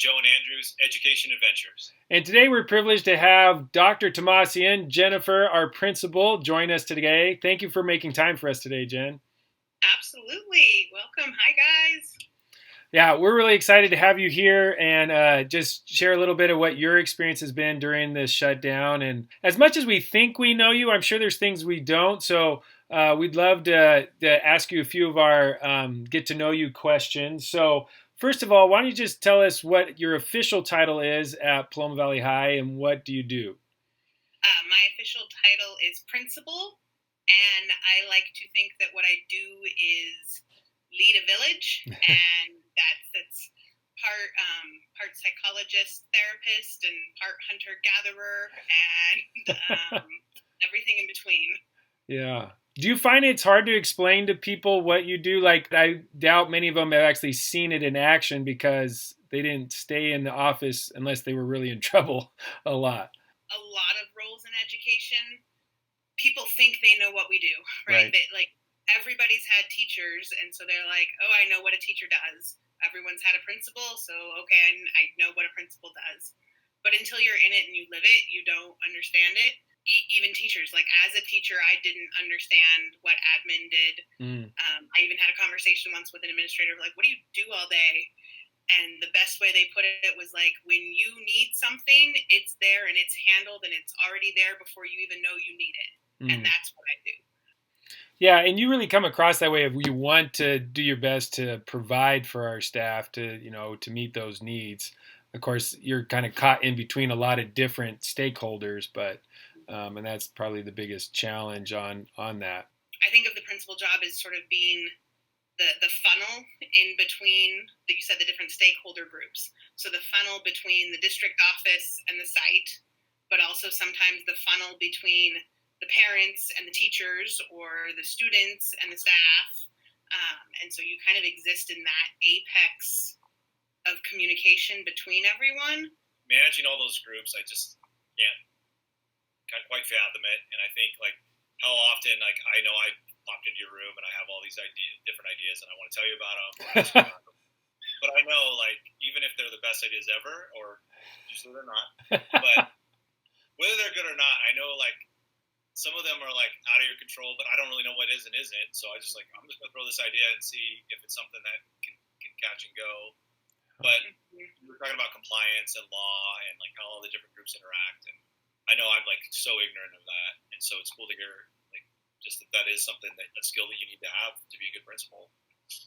Joe and Andrew's Education Adventures. And today we're privileged to have Dr. Thomasian, Jennifer, our principal, join us today. Thank you for making time for us today, Jen. Absolutely. Welcome. Hi, guys. Yeah, we're really excited to have you here and just share a little bit of what your experience has been during this shutdown. And as much as we think we know you, I'm sure there's things we don't. So we'd love to ask you a few of our get to know you questions. So first of all, why don't you just tell us what your official title is at Paloma Valley High and what do you do? My official title is principal, and I like to think that what I do is lead a village, and that's part psychologist, therapist, and part hunter gatherer, and everything in between. Yeah. Do you find it's hard to explain to people what you do? Like, I doubt many of them have actually seen it in action because they didn't stay in the office unless they were really in trouble a lot. A lot of roles in education, people think they know what we do, right? Everybody's had teachers, and so they're like, oh, I know what a teacher does. Everyone's had a principal, so okay, I know what a principal does. But until you're in it and you live it, you don't understand it. Even teachers, like as a teacher, I didn't understand what admin did. I even had a conversation once with an administrator, like, what do you do all day? And the best way they put it was like, when you need something, it's there and it's handled and it's already there before you even know you need it. And that's what I do. Yeah, and you really come across that way. If you want to do your best to provide for our staff to meet those needs. Of course, you're kind of caught in between a lot of different stakeholders, but and that's probably the biggest challenge on that. I think of the principal job as sort of being the funnel in between, you said, the different stakeholder groups. So the funnel between the district office and the site, but also sometimes the funnel between the parents and the teachers or the students and the staff. And so you kind of exist in that apex of communication between everyone. Managing all those groups, I just can't quite fathom it. And I think, like, how often, like, I know I popped into your room and I have all these different ideas and I want to tell you about them. But I know, like, even if they're the best ideas ever, or usually they're not, but whether they're good or not, I know, like, some of them are, like, out of your control, but I don't really know what is and isn't. So I'm just going to throw this idea and see if it's something that can catch and go. But we're talking about compliance and law and, like, how all the different groups interact. And I know I'm, like, so ignorant of that. And so it's cool to hear, like, just that is something, a skill that you need to have to be a good principal.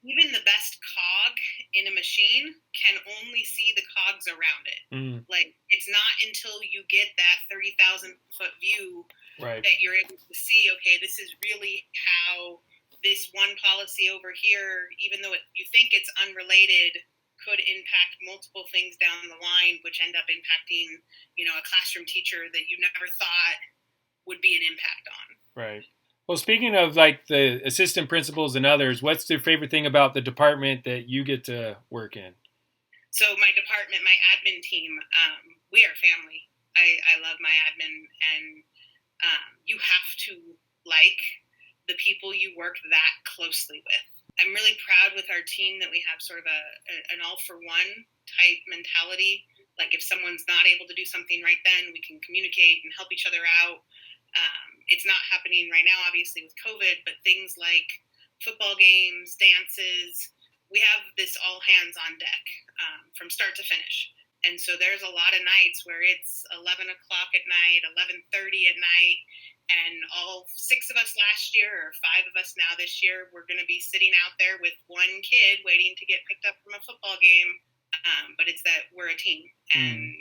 Even the best cog in a machine can only see the cogs around it. Like, it's not until you get that 30,000 foot view that you're able to see, okay, this is really how this one policy over here, even though you think it's unrelated, could impact multiple things down the line, which end up impacting, a classroom teacher that you never thought would be an impact on. Right. Well, speaking of, like, the assistant principals and others, what's your favorite thing about the department that you get to work in? So my department, my admin team, we are family. I love my admin, and you have to like the people you work that closely with. I'm really proud with our team that we have sort of an all-for-one type mentality. Like, if someone's not able to do something right then, we can communicate and help each other out. It's not happening right now, obviously, with COVID, but things like football games, dances, we have this all hands on deck from start to finish. And so there's a lot of nights where it's 11 o'clock at night, 11:30 at night, and all 6 of us last year, or 5 of us now this year, we're going to be sitting out there with one kid waiting to get picked up from a football game. But it's that we're a team, and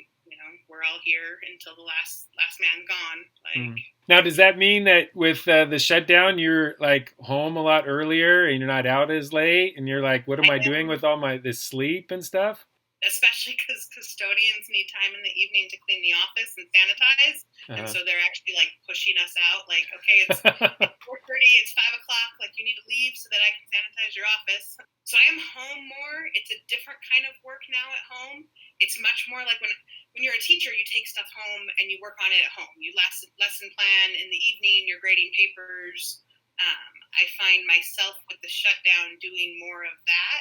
we're all here until the last man's gone. Now, does that mean that with the shutdown, you're, like, home a lot earlier and you're not out as late, and you're like, what am I doing with all this sleep and stuff? Especially because custodians need time in the evening to clean the office and sanitize. And so they're actually, like, pushing us out. Like, okay, it's 4:30, it's 5 o'clock. Like, you need to leave so that I can sanitize your office. So I am home more. It's a different kind of work now at home. It's much more like when you're a teacher, you take stuff home and you work on it at home. You lesson plan in the evening, you're grading papers. I find myself with the shutdown doing more of that.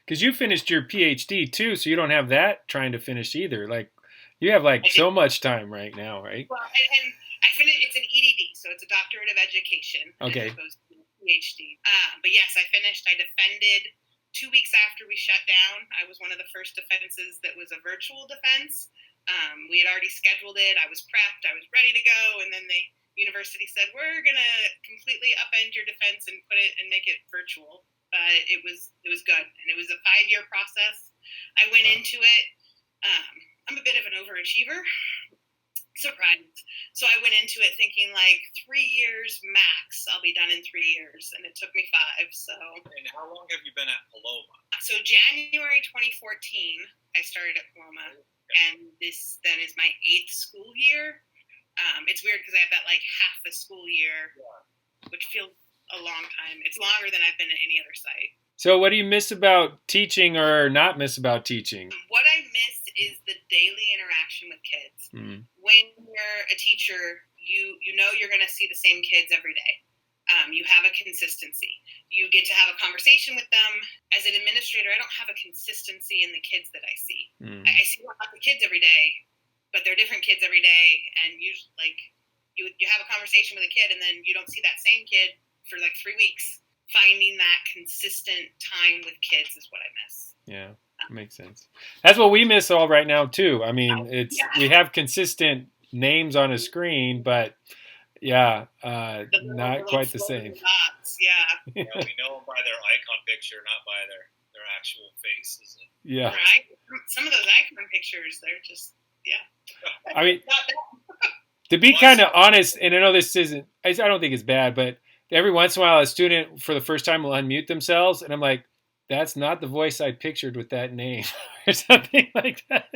Because you finished your PhD too, so you don't have that trying to finish either. Like, you have like so much time right now, right? Well, and I finished. It's an EDD, so it's a doctorate of education, Okay. as opposed to a PhD. But yes, I finished. I defended 2 weeks after we shut down. I was one of the first defenses that was a virtual defense. We had already scheduled it. I was prepped. I was ready to go, and then the university said, "We're gonna completely upend your defense and put it and make it virtual." But it was good, and it was a 5-year process. I went into it. I'm a bit of an overachiever. Surprised. So I went into it thinking like 3 years max. I'll be done in 3 years, and it took me 5. So. And how long have you been at Paloma? So January 2014, I started at Paloma, and this then is my 8th school year. It's weird because I have that like half a school year, which feels a long time. It's longer than I've been at any other site. So what do you miss about teaching or not miss about teaching? What I miss is the daily interaction with kids. Mm. When you're a teacher, you know you're going to see the same kids every day. You have a consistency. You get to have a conversation with them. As an administrator, I don't have a consistency in the kids that I see. Mm. I see lots of kids every day, but they're different kids every day. And usually, like you have a conversation with a kid, and then you don't see that same kid for like 3 weeks. Finding that consistent time with kids is what I miss. Yeah, makes sense. That's what we miss all right now too. I mean, we have consistent names on a screen, but not quite the same. Dots, yeah. We know them by their icon picture, not by their actual faces. Yeah. Right. Some of those icon pictures, they're just I mean, to be kind of honest, and I know this isn't, I don't think it's bad, but every once in a while, a student for the first time will unmute themselves, and I'm like, that's not the voice I pictured with that name, or something like that.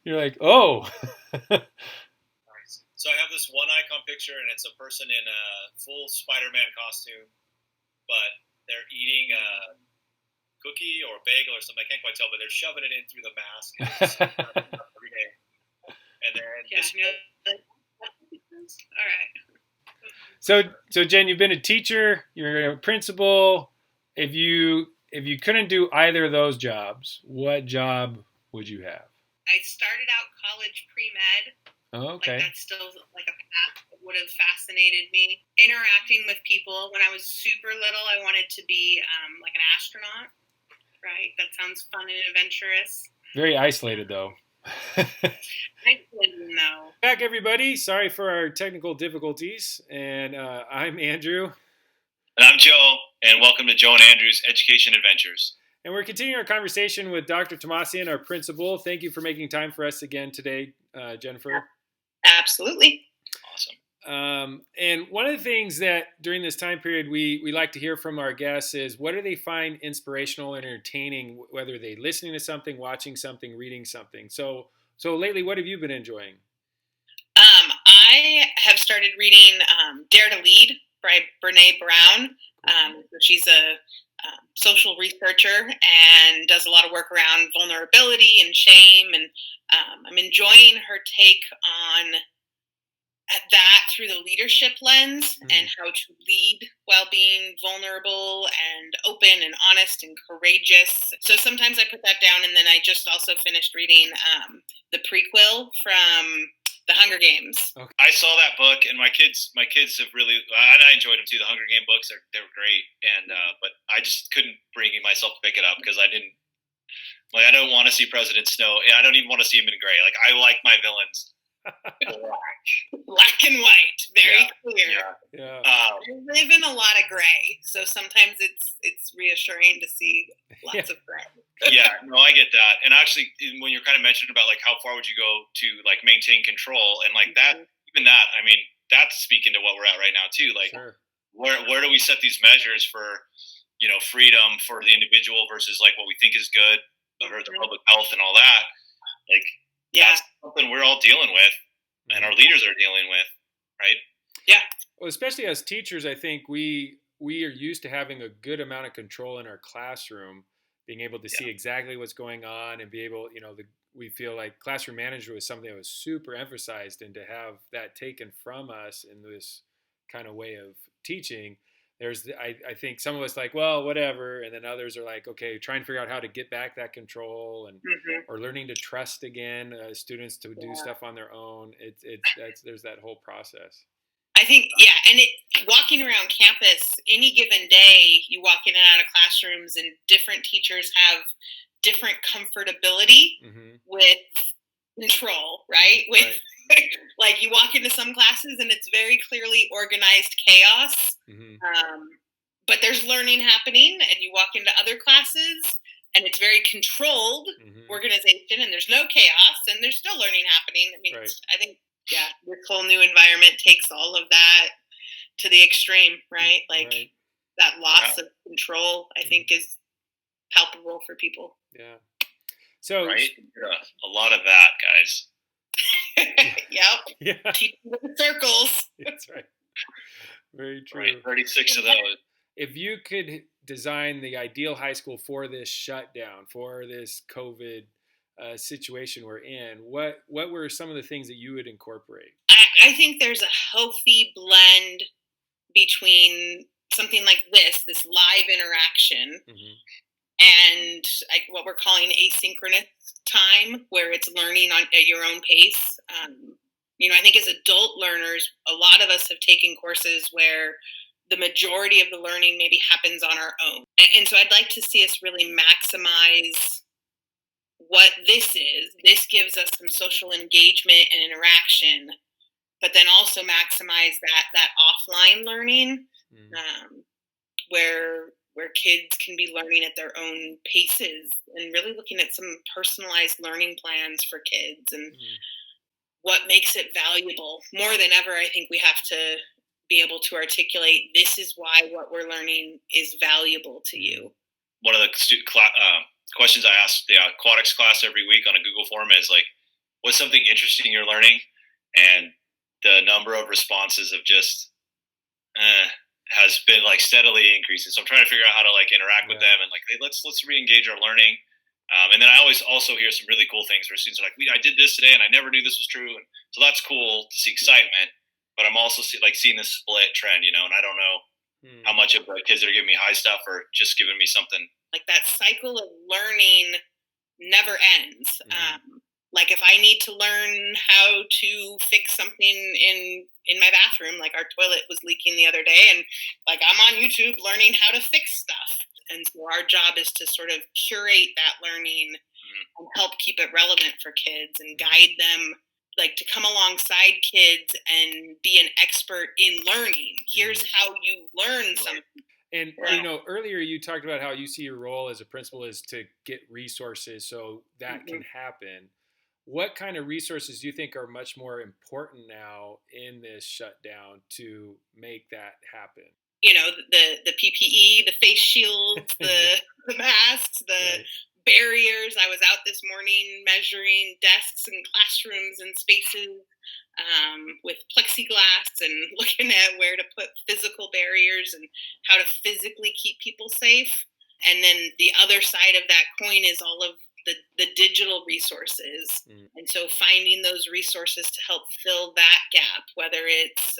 You're like, oh. So I have this one icon picture, and it's a person in a full Spider-Man costume, but they're eating a cookie or a bagel or something. I can't quite tell, but they're shoving it in through the mask every day. And then all right. So Jen, you've been a teacher, you're a principal. If you couldn't do either of those jobs, what job would you have? I started out college pre-med. Oh, okay. Like that's still like a path that would have fascinated me. Interacting with people. When I was super little, I wanted to be like an astronaut. Right? That sounds fun and adventurous. Very isolated, though. No. Back, everybody. Sorry for our technical difficulties. And I'm Andrew. And I'm Joe. And welcome to Joe and Andrew's Education Adventures. And we're continuing our conversation with Dr. Thomasian, our principal. Thank you for making time for us again today, Jennifer. Absolutely. Awesome. And one of the things that during this time period we like to hear from our guests is what do they find inspirational and entertaining, whether they're listening to something, watching something, reading something. So lately, what have you been enjoying? I have started reading Dare to Lead by Brene Brown. She's a social researcher and does a lot of work around vulnerability and shame. And I'm enjoying her take on that through the leadership lens and how to lead while being vulnerable and open and honest and courageous. So sometimes I put that down, and then I just also finished reading the prequel from The Hunger Games. Okay. I saw that book, and my kids have really, and I enjoyed them too. The Hunger Game books, they were great, and but I just couldn't bring myself to pick it up because I don't want to see President Snow. I don't even want to see him in gray. Like, I like my villains black and white, very clear. Yeah. I live in a lot of gray, so sometimes it's reassuring to see lots of gray. Yeah, no, I get that. And actually, when you're kind of mentioning about like how far would you go to like maintain control and like that, even that, I mean, that's speaking to what we're at right now too. Like, Sure. where do we set these measures for, freedom for the individual versus like what we think is good for the public health and all that? Like, that's something we're all dealing with, and our leaders are dealing with, right? Yeah. Well, especially as teachers, I think we are used to having a good amount of control in our classroom, being able to see exactly what's going on and be able, we feel like classroom management was something that was super emphasized, and to have that taken from us in this kind of way of teaching, I think some of us like, well, whatever, and then others are like, okay, trying to figure out how to get back that control, and or learning to trust again, students to do stuff on their own. There's that whole process. I think, and walking around campus, any given day, you walk in and out of classrooms, and different teachers have different comfortability with control, right? With like, you walk into some classes and it's very clearly organized chaos, but there's learning happening, and you walk into other classes and it's very controlled organization, and there's no chaos, and there's still learning happening. I mean, I think, this whole new environment takes all of that to the extreme, right? Like, that loss of control, I think, is palpable for people. Yeah. So a lot of that, guys. Yep. Yeah. Teaching the circles. That's right. Very true. Right. 36 of those. If you could design the ideal high school for this shutdown, for this COVID situation we're in, what were some of the things that you would incorporate? I think there's a healthy blend between something like this live interaction, and like what we're calling asynchronous time, where it's learning at your own pace. I think as adult learners, a lot of us have taken courses where the majority of the learning maybe happens on our own. And so I'd like to see us really maximize what this is. This gives us some social engagement and interaction, but then also maximize that offline learning, where kids can be learning at their own paces, and really looking at some personalized learning plans for kids, and what makes it valuable. More than ever, I think we have to be able to articulate, this is why what we're learning is valuable to you. One of the questions I ask the aquatics class every week on a Google form is like, what's something interesting you're learning? And the number of responses of just has been like steadily increasing. So I'm trying to figure out how to like interact with them, and like, hey, let's re-engage our learning. And then I always also hear some really cool things where students are like, I did this today and I never knew this was true. And so that's cool to see excitement, but I'm also seeing this split trend, and I don't know how much of the kids that are giving me high stuff or just giving me something. Like, that cycle of learning never ends. Like, if I need to learn how to fix something in my bathroom, like our toilet was leaking the other day, and like, I'm on YouTube learning how to fix stuff. And so our job is to sort of curate that learning and help keep it relevant for kids, and guide them, like, to come alongside kids and be an expert in learning. Here's how you learn something. And, earlier you talked about how you see your role as a principal is to get resources so that can happen. What kind of resources do you think are much more important now in this shutdown to make that happen? The PPE, the face shields, the masks, the barriers. I was out this morning measuring desks and classrooms and spaces with plexiglass, and looking at where to put physical barriers and how to physically keep people safe. And then the other side of that coin is all of the digital resources. And so finding those resources to help fill that gap, whether it's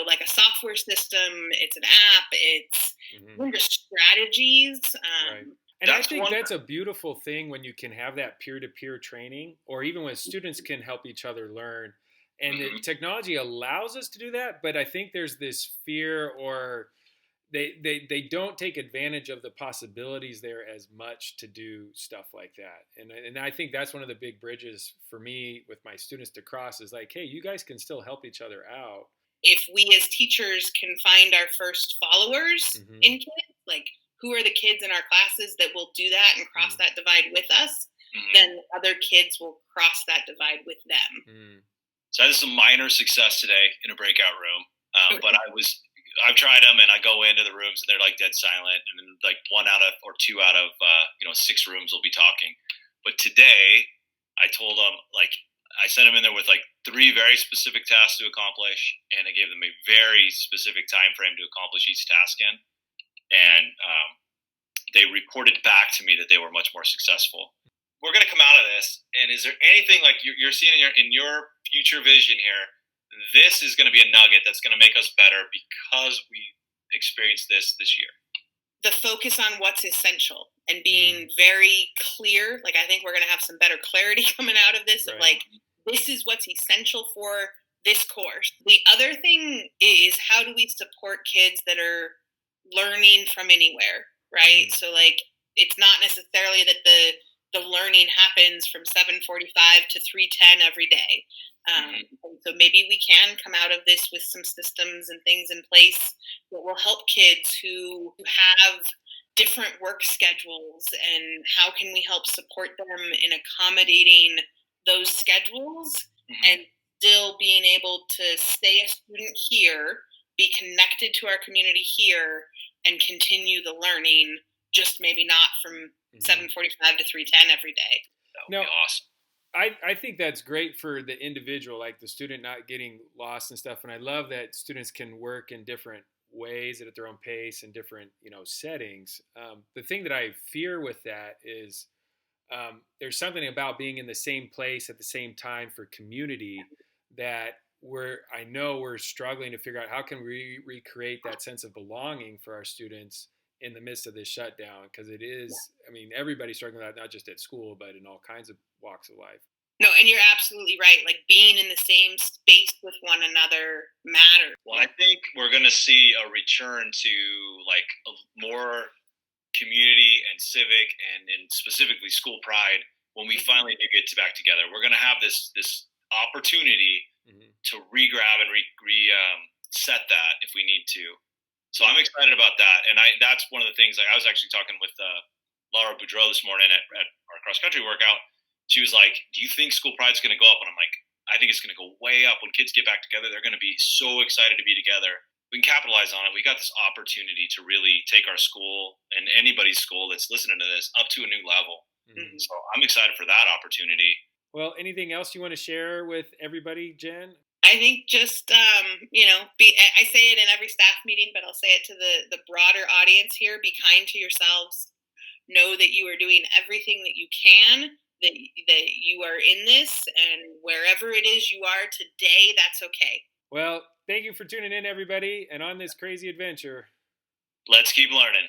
like a software system, it's an app, it's just strategies. And I think that's a beautiful thing when you can have that peer-to-peer training, or even when students can help each other learn. And the technology allows us to do that, but I think there's this fear, or they don't take advantage of the possibilities there as much to do stuff like that. And I think that's one of the big bridges for me with my students to cross, is like, hey, you guys can still help each other out. If we as teachers can find our first followers in kids, like, who are the kids in our classes that will do that and cross that divide with us, then other kids will cross that divide with them. So I had some minor success today in a breakout room, but I've tried them, and I go into the rooms and they're like dead silent, and then like 1 out of or 2 out of 6 rooms will be talking. But today I told them, like, I sent them in there with like 3 very specific tasks to accomplish, and I gave them a very specific time frame to accomplish each task in. And they reported back to me that they were much more successful. We're going to come out of this, and is there anything like you're seeing in your future vision here this is going to be a nugget that's going to make us better because we experienced this year. The focus on what's essential and being very clear. Like, I think we're going to have some better clarity coming out of this, right. Of like, this is what's essential for this course. The other thing is, how do we support kids that are learning from anywhere, right? So like, it's not necessarily that the learning happens from 7:45 to 3:10 every day. So maybe we can come out of this with some systems and things in place that will help kids who have different work schedules, and how can we help support them in accommodating those schedules and still being able to stay a student here, be connected to our community here, and continue the learning, just maybe not from 7:45 to 3:10 every day. That would be awesome. I think that's great for the individual, like the student not getting lost and stuff. And I love that students can work in different ways and at their own pace and different, settings. The thing that I fear with that is there's something about being in the same place at the same time for community that I know we're struggling to figure out how can we recreate that sense of belonging for our students in the midst of this shutdown, because it is, everybody's struggling with that, not just at school, but in all kinds of walks of life. No, and you're absolutely right. Like, being in the same space with one another matters. Well, I think we're going to see a return to like more community and civic and specifically school pride when we finally do get back together. We're going to have this opportunity to re-grab and set that if we need to. So I'm excited about that, and that's one of the things. Like, I was actually talking with Laura Boudreau this morning at our cross-country workout. She was like, do you think school pride's going to go up? And I'm like, I think it's going to go way up. When kids get back together, they're going to be so excited to be together. We can capitalize on it. We got this opportunity to really take our school and anybody's school that's listening to this up to a new level. So I'm excited for that opportunity. Well, anything else you want to share with everybody, Jen? I think just, I say it in every staff meeting, but I'll say it to the broader audience here. Be kind to yourselves. Know that you are doing everything that you can, that you are in this, and wherever it is you are today, that's okay. Well, thank you for tuning in, everybody, and on this crazy adventure. Let's keep learning.